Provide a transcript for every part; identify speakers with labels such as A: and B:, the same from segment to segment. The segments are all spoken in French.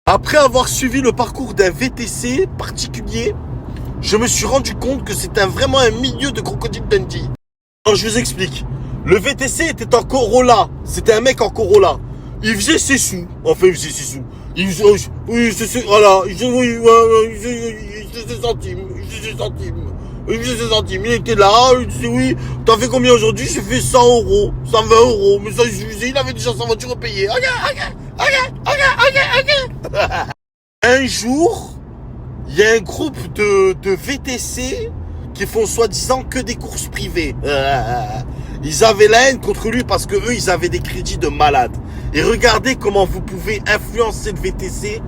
A: Après avoir suivi le parcours d'un VTC particulier, je me suis rendu compte que c'était vraiment un milieu de crocodile Dundee. Alors je vous explique. Le VTC était en Corolla. C'était un mec en Corolla. Il faisait ses sous. Enfin, il faisait ses sous. Il faisait, oui, voilà. Il faisait, oui, il faisait ses centimes. Il faisait ses centimes. Il faisait ses centimes. Il était là. Il disait, oui, t'as fait combien aujourd'hui? J'ai fait 100 euros. 120 euros. Mais ça, il suffisait. Il avait déjà sa voiture payée. Un jour, il y a un groupe de VTC qui font soi-disant que des courses privées. Ils avaient la haine contre lui parce que eux, ils avaient des crédits de malade. Et regardez comment vous pouvez influencer le VTC.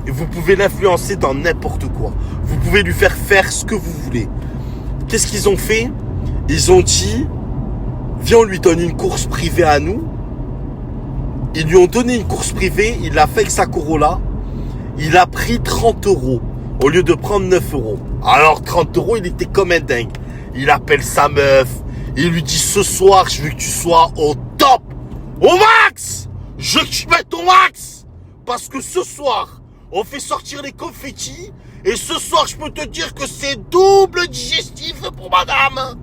A: Et vous pouvez l'influencer dans n'importe quoi. Vous pouvez lui faire faire ce que vous voulez. Qu'est-ce qu'ils ont fait? Ils ont dit, viens, on lui donne une course privée à nous. Ils lui ont donné une course privée. Il l'a fait avec sa Corolla. Il a pris 30 euros au lieu de prendre 9 euros. Alors 30 euros, il était comme un dingue. Il appelle sa meuf. Il lui dit, ce soir, je veux que tu sois au top, au max. Je veux que tu mettes au max. Parce que ce soir, on fait sortir les confettis. Et ce soir, je peux te dire que c'est double digestif pour madame.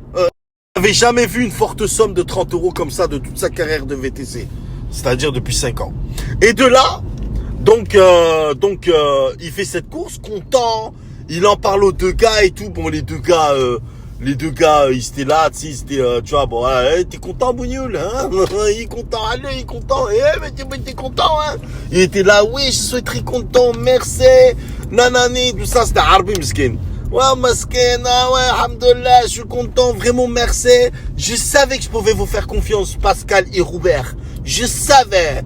A: J'avais jamais vu une forte somme de 30 euros comme ça de toute sa carrière de VTC. C'est-à-dire depuis 5 ans. Et de là, donc, il fait cette course, content. Il en parle aux deux gars et tout. Bon, les deux gars, ils étaient là, tu sais, ils étaient, tu vois, bon, t'es content, Bougnoul, hein? Il est content, allez, il est content, mais t'es content, hein? Il était là, oui, je suis très content, merci, nanani, tout ça, c'était Arbi Miskin. Ouais, Miskin, ouais, alhamdoulilah, je suis content, vraiment, merci. Je savais que je pouvais vous faire confiance, Pascal et Robert. Je savais.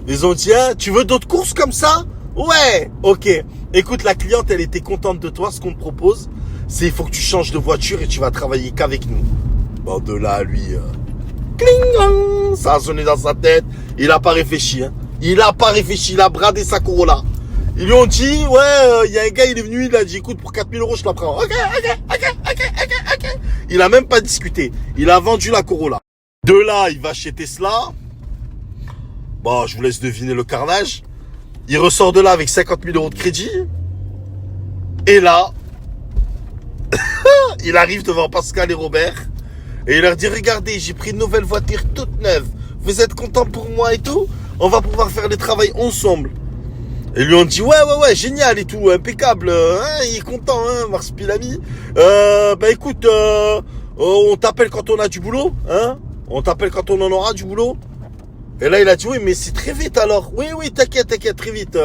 A: Ils ont dit, hein, tu veux d'autres courses comme ça? Ouais, ok. Écoute, la cliente, elle était contente de toi, ce qu'on te propose. C'est il faut que tu changes de voiture et tu vas travailler qu'avec nous. Bon, de là, lui, cling, ça a sonné dans sa tête. Il a pas réfléchi, hein. Il a pas réfléchi, il a bradé sa Corolla. Ils lui ont dit, ouais, y a un gars, il est venu, il a dit, écoute, pour 4000 euros, je la prends. Ok. Il a même pas discuté. Il a vendu la Corolla. De là, il va chez Tesla. Bon, je vous laisse deviner le carnage. Il ressort de là avec 50 000 euros de crédit. Et là, il arrive devant Pascal et Robert. Et il leur dit, regardez, j'ai pris une nouvelle voiture toute neuve. Vous êtes contents pour moi et tout? On va pouvoir faire le travail ensemble. Et lui ont dit, ouais, génial et tout, impeccable. Hein, il est content, hein, Marsupilami. Bah écoute, on t'appelle quand on a du boulot, hein? On t'appelle quand on en aura du boulot. Et là, il a dit, oui, mais c'est très vite alors. Oui, t'inquiète, très vite.